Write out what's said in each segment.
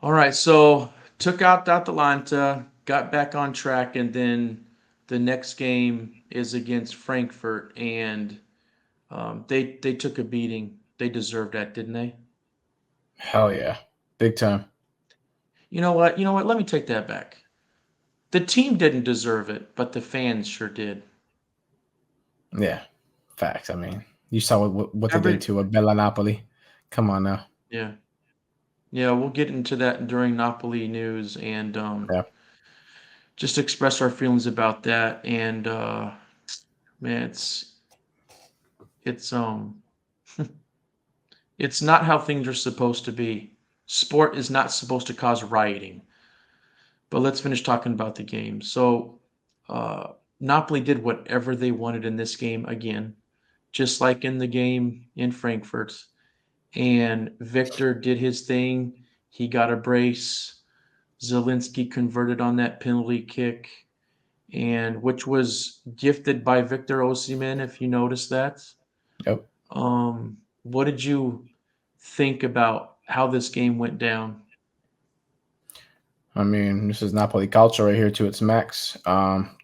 All right, so took out Atalanta, got back on track, and then the next game is against Frankfurt, and they took a beating. They deserved that, didn't they? Hell yeah, big time. You know what? You know what? Let me take that back. The team didn't deserve it, but the fans sure did. Yeah, facts. I mean, you saw what they did Every to a Bella Napoli. Come on now. yeah, yeah. We'll get into that during Napoli news and Yeah, just express our feelings about that. And man, it's it's not how things are supposed to be. Sport is not supposed to cause rioting. But let's finish talking about the game. So, uh, Napoli did whatever they wanted in this game again, just like in the game in Frankfurt. And Victor did his thing. He got a brace. Zelensky converted on that penalty kick, and which was gifted by Victor Osimhen, if you noticed that. yep. What did you think about how this game went down? I mean, this is Napoli culture right here to its max.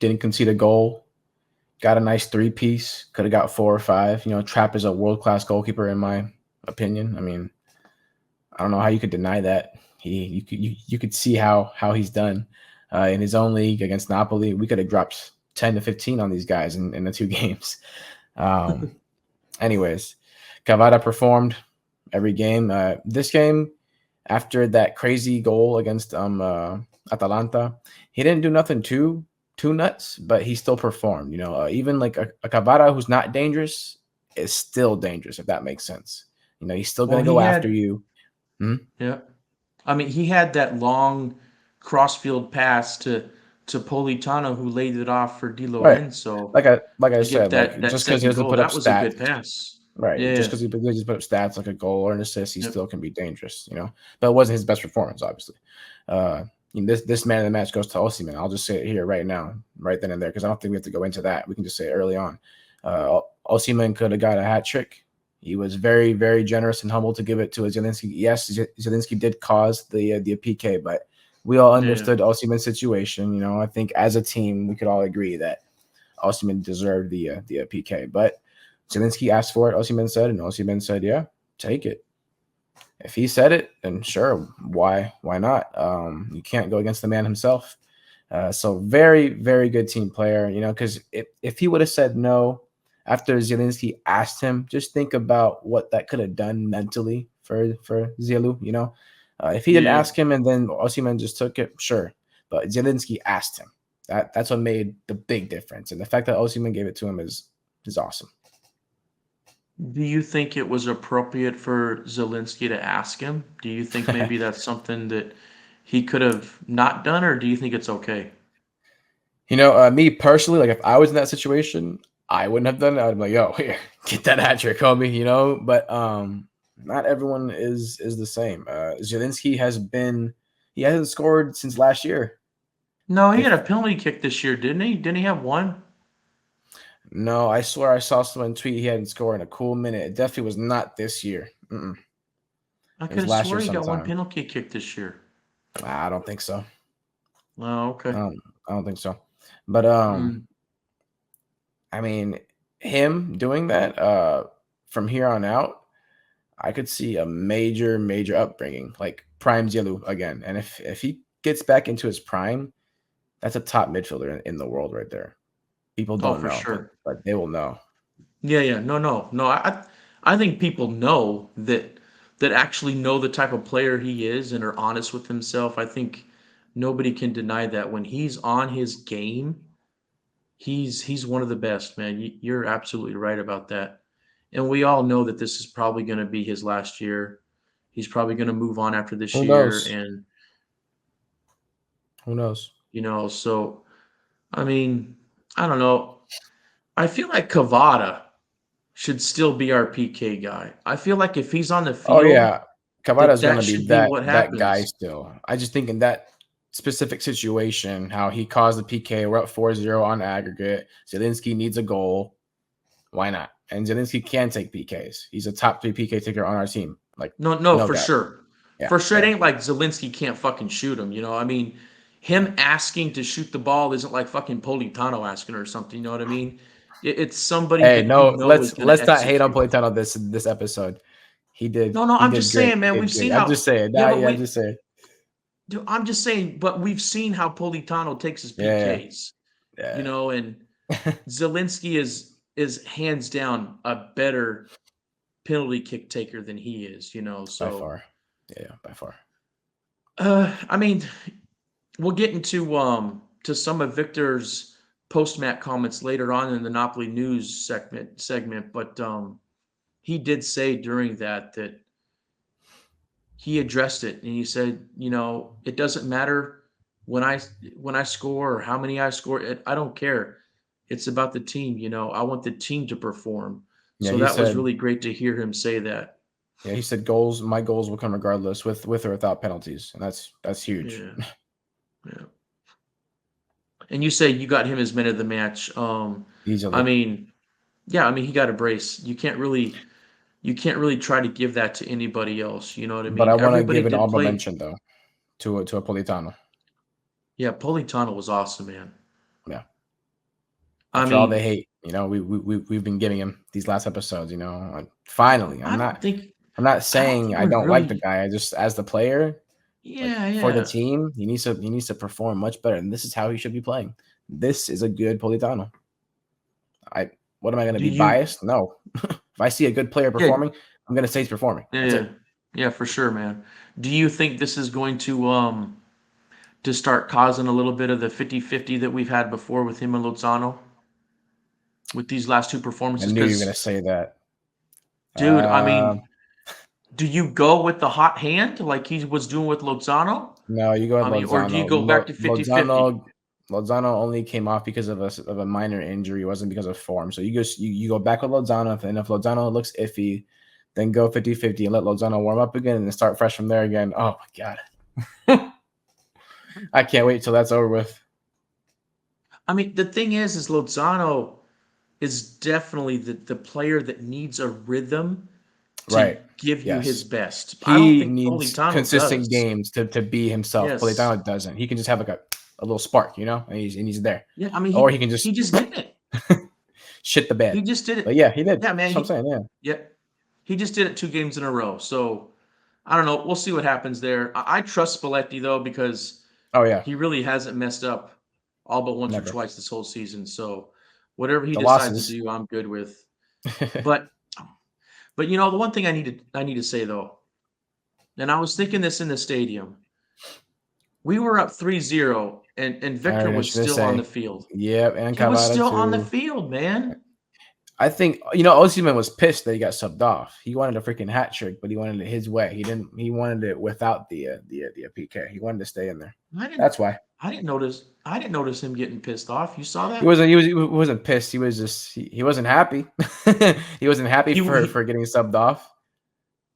Didn't concede a goal. Got a nice three-piece. Could have got four or five. Trapp is a world-class goalkeeper in my opinion. I mean, I don't know how you could deny that. You could see how he's done in his own league against Napoli. We could have dropped 10 to 15 on these guys in the two games. Um, anyways, Cavada performed every game. This game, after that crazy goal against Atalanta, he didn't do nothing too nuts, but he still performed. Even like a Cavada who's not dangerous is still dangerous, if that makes sense. He's still Well, gonna he go after had, you. Hmm? yeah. I mean, he had that long crossfield pass to Politano, who laid it off for Di Right. Lorenzo Like I to get said, like that just because he second doesn't goal. put up That was a stats, good pass. right? Just Yeah. because he just put up stats like a goal or an assist, he Yep. still can be dangerous. But it wasn't his best performance, obviously. Uh, this man of the match goes to Osimhen. I'll just say it here right now, right then and there, because I don't think we have to go into that. We can just say it early on. Osimhen could have got a hat trick. He was very, very generous and humble to give it to Zelensky. Yes, Zelensky did cause the PK, but we all Yeah. understood Osimhen's situation. I think as a team, we could all agree that Osimhen deserved the PK, but Zelensky asked for it. Osimhen said, and Osimhen said, "Yeah, take it." If he said it, then sure, why not? You can't go against the man himself. So very, very good team player. Because if he would have said no after Zelensky asked him, just think about what that could have done mentally for Zelu. If he didn't Yeah. ask him and then Osimhen just took it, sure. But Zelensky asked him. That's what made the big difference, and the fact that Osimhen gave it to him is awesome. Do you think it was appropriate for Zelensky to ask him? Do you think maybe that's something that he could have not done, or do you think it's okay? Me personally, like if I was in that situation, I wouldn't have done it. I'd be like, "Yo, here, get that hat trick, homie," But not everyone is the same. Zelensky he hasn't scored since last year. No, he had a If penalty kick this year, didn't he? Didn't he have one? No, I swear I saw someone tweet he hadn't scored in a cool minute. It definitely was not this year. I It could was have last swore year he got one sometime. penalty kick this year. I don't think so. Oh, I okay. don't, I don't think so. But Mm. I mean, him doing that from here on out, I could see a major, major upbringing, like prime Zelu again. And if he gets back into his prime, that's a top midfielder in the world right there. People Oh, don't for know, but sure. but they will know. Yeah, yeah. No, no, no. I think people know that actually know the type of player he is and are honest with himself. I think nobody can deny that when he's on his game, he's one of the best, man. You're absolutely right about that. And we all know that this is probably going to be his last year. He's probably going to move on after this Who year, knows? and Who knows? so I mean, I don't know. I feel like Cavada should still be our PK guy. I feel like if he's on the Oh field, yeah, Cavada's that gonna be should be that what that guy happens. still. I just think in that specific situation, how he caused the PK, we're up 4-0 on aggregate. Zelensky needs a goal. Why not? And Zelensky can take PKs. He's a top three PK taker on our team. Like, No, no, no for doubt. sure. Yeah, For sure, it yeah, ain't like Zelensky can't fucking shoot him. I mean, him asking to shoot the ball isn't like fucking Politano asking or something. You know what I mean? It's somebody Hey, that you no, know is let's going to let's not hate on execute. Politano this episode. He did No, no, he I'm did just great. saying, He man. did We've great. seen I'm how. just saying. Yeah, Nah, but yeah, I'm just saying. dude, I'm just saying. But we've seen how Politano takes his Yeah, PKs. yeah, And Zelensky is hands down a better penalty kick taker than he is. by So far. Yeah, by far. I mean, we'll get into to some of Victor's post-match comments later on in the Napoli news segment, but he did say during that he addressed it and he said, it doesn't matter when I score or how many I score. I don't care. It's about the team. I want the team to perform. Yeah, So he that was said. really great to hear him say that. Yeah, he said goals. My goals will come regardless, with or without penalties, and that's huge. Yeah, yeah. And you say you got him as man of the match. I Easily. mean, yeah, I mean he got a brace. You can't really try to give that to anybody else. You know what I But I mean? want to Everybody give an did honorable play. mention though to a Politano. Yeah, Politano was awesome, man. Yeah. I After all the mean, hate, we've been giving him these last episodes. Finally, I don't think I'm not I don't saying think I we're don't like the really. guy. I just, as the player, like Yeah, for the yeah. team, he needs to perform much better, and this is how he should be playing. This is a good Politano. What am I going to Do be you? biased? No. If I see a good player Yeah, performing, I'm going to say he's performing. yeah, That's yeah, it. yeah, for sure, man. Do you think this is going to start causing a little bit of the 50-50 that we've had before with him and Lozano with these last two I performances? knew you were going Because, to say that. dude, I Uh, mean, do you go with the hot hand like he was doing with Lozano? no, you go with I mean, or do you Lozano. go back to 50-50? Lozano only came off because of a minor injury. It wasn't because of form. So you go back with Lozano, and if Lozano looks iffy, then go 50-50 and let Lozano warm up again and then start fresh from there again. Oh my god. I can't wait till that's over with. I mean, the thing is Lozano is definitely the player that needs a rhythm to Right. give you his Yes. best. I don't He think needs Politano consistent does. games to be himself. Yes. Politano doesn't. He can just have like a little spark, and he's there. Yeah, I mean, Or he he can he just just did it. shit the He bed. just did But it. yeah, he did. Yeah, man, That's what I'm saying. Yeah. yeah, he just did it 2 games in a row. So, I don't know. We'll see what happens there. I trust Spalletti though because Oh yeah. he really hasn't messed up all but once or Never. twice this whole season. So, whatever he The decides to losses. do, I'm good with. But the one thing I need to say though, and I was thinking this in the stadium. We were up 3-0 and I Victor was was gonna still on the say, field. yep, and He was Cavada still on the too. field, man. I think Osimhen was pissed that he got subbed off. He wanted a freaking hat trick, but he wanted it his way. He didn't. He wanted it without the PK. He wanted to stay in there. I didn't That's why I didn't notice him getting pissed off. You saw he that? wasn't. He wasn't pissed. He was just he wasn't happy. He wasn't happy for He getting subbed off.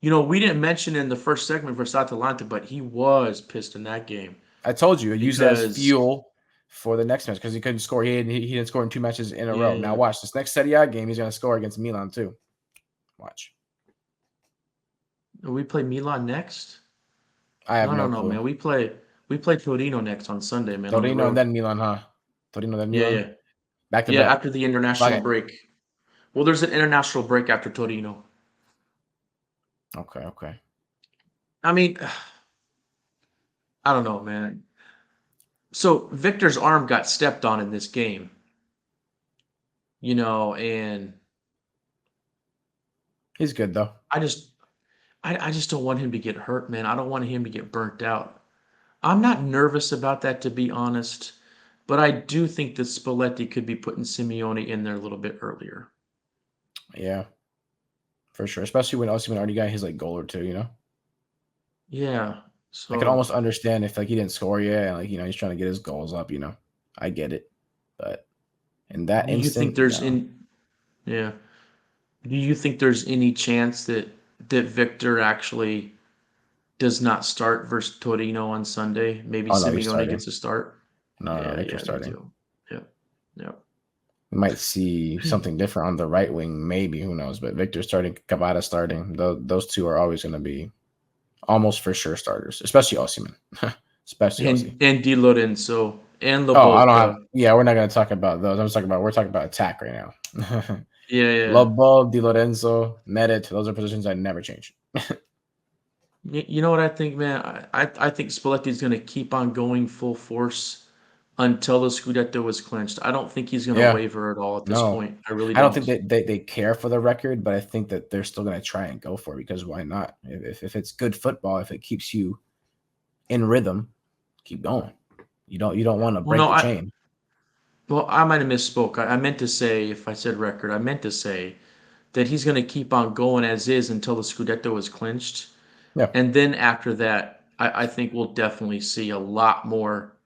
we didn't mention in the first segment for Atalanta, but he was pissed in that game I told you, I used it as because fuel for the next match because he couldn't score. He didn't score in 2 matches in a row. Now yeah, watch this next Serie A game. He's gonna score against Milan too. Watch. we play Milan next. I have No, no, no no, clue. man. We play Torino next on Sunday, man, on the Torino and road. then Milan, huh? Torino then Yeah, Milan. yeah, Back to yeah. back. After the Fuck international it. break. Well, there's an international break after Torino. Okay, okay. I mean, I don't know, man. So Victor's arm got stepped on in this game, and He's good though. I just I just don't want him to get hurt, man. I don't want him to get burnt out. I'm not nervous about that, to be honest, but I do think that Spalletti could be putting Simeone in there a little bit earlier. Yeah, for sure. Especially when Osimhen already got his like goal or two. Yeah. I can So almost understand if like he didn't score yet and like he's trying to get his goals up. I get it. But in that do you think instant, there's no. in yeah. Do you think there's any chance that Victor actually does not start versus Torino on Sunday? Maybe Oh no, he's Simeone starting. gets a start? No, no, Yeah, Victor's yeah, me starting. too. Yep. Yep. We might see something different on the right wing, maybe. Who knows? But Victor starting, Cavada starting. Those two are always going to be almost for sure starters, especially Osimhen, especially Osi. And Di Lorenzo and Oh, I don't have. Lobotka. Yeah, we're not going to talk about those. We're talking about attack right now. Yeah, yeah. Lobo, Di Lorenzo, Merit. Those are positions I never change. You know what I think, man? I think Spalletti's going to keep on going full force until the Scudetto is clinched. I don't think he's going to Yeah, waver at all at this no, point. I really I don't think don't. they care for the record, but I think that they're still going to try and go for it because why not? If it's good football, if it keeps you in rhythm, keep going. You don't want to Well, break no, the chain. I might have misspoke. I meant to say, if I said record, I meant to say that he's going to keep on going as is until the Scudetto is clinched. Yeah, And then after that, I think we'll definitely see a lot more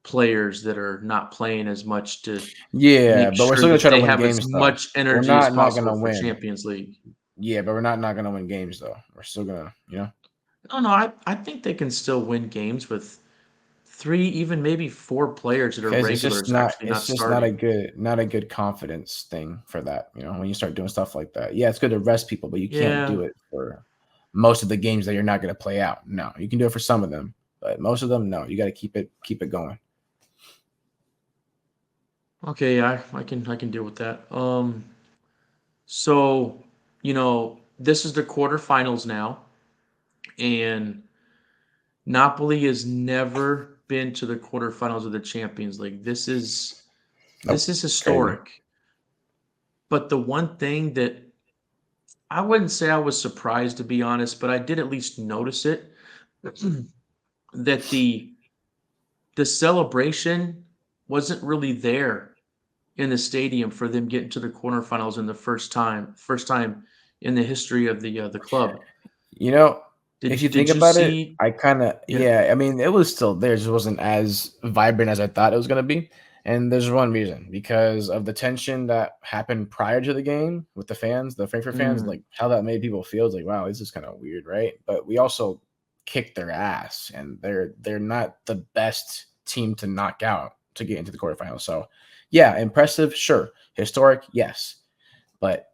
players that are not playing as much to yeah, make but we're sure still gonna that try to they win have as games though. much We're energy as not possible gonna for win. Champions League. Yeah, but we're not gonna win games though. We're still gonna. No, no, I think they can still win games with three, even maybe four players that are Because it's just regulars not actually not it's just not a starting. good confidence thing for that. When you start doing stuff like that. Yeah, it's good to rest people, but you can't Yeah. do it for most of the games that you're not gonna play out. No, you can do it for some of them, but most of them, no. You got to keep it going. Okay, yeah, I can deal with that. So, this is the quarterfinals now, and Napoli has never been to the quarterfinals of the Champions League. This Nope, is it's crazy. historic. But the one thing that I wouldn't say I was surprised, to be honest, but I did at least notice it, that the celebration wasn't really there in the stadium for them getting to the quarterfinals in the first time in the history of the club. You know, if you Did think you about it, see? I kind of Yeah. yeah. I mean, it was still there. It just wasn't as vibrant as I thought it was gonna be. And there's one reason because of the tension that happened prior to the game with the fans, the Frankfurt fans, Mm. like how that made people feel. It's like, wow, this is kind of weird, right? But we also kicked their ass, and they're not the best team to knock out to get into the quarterfinals. So, yeah, impressive, sure, historic, yes, but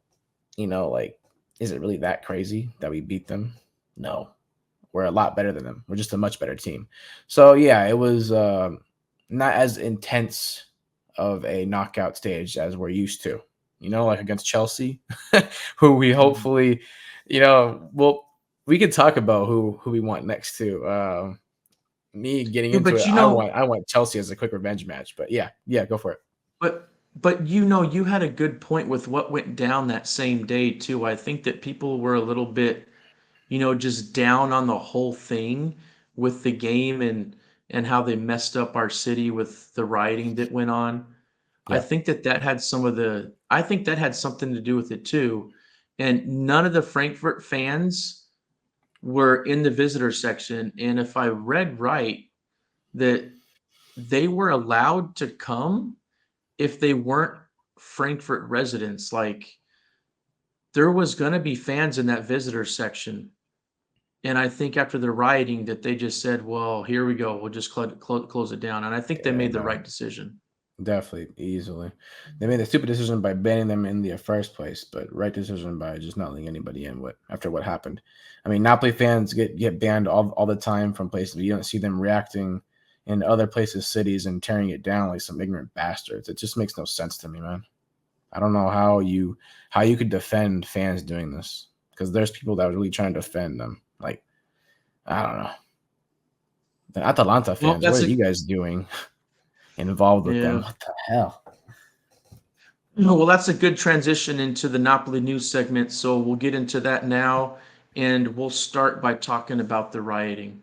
like, is it really that crazy that we beat them? No, we're a lot better than them. We're just a much better team. So yeah, it was not as intense of a knockout stage as we're used to. Like against Chelsea, who we Mhm. hopefully, well, we could talk about who we want next to. Me getting Yeah, into but it, I want Chelsea as a quick revenge match. But yeah, go for it. you had a good point with what went down that same day too. I think that people were a little bit, just down on the whole thing with the game and how they messed up our city with the rioting that went on. Yeah, I think that had something to do with it too. And none of the Frankfurt fans were in the visitor section. And if I read right, that they were allowed to come if they weren't Frankfurt residents. Like there was going to be fans in that visitor section. And I think after the rioting that they just said, well, here we go. We'll just close it down. And I think they yeah, made the no. right decision. Definitely, easily. They made the stupid decision by banning them in the first place, but right decision by just not letting anybody in after what happened. I mean, Napoli fans get banned all the time from places. You don't see them reacting in other places, cities, and tearing it down like some ignorant bastards. It just makes no sense to me, man. I don't know how you could defend fans doing this because there's people that are really trying to defend them. Like, I don't know. The Atalanta Well, fans, what that's are a you guys doing involved with them? yeah. What the hell? No, well, that's a good transition into the Napoli news segment. So we'll get into that now, and we'll start by talking about the rioting.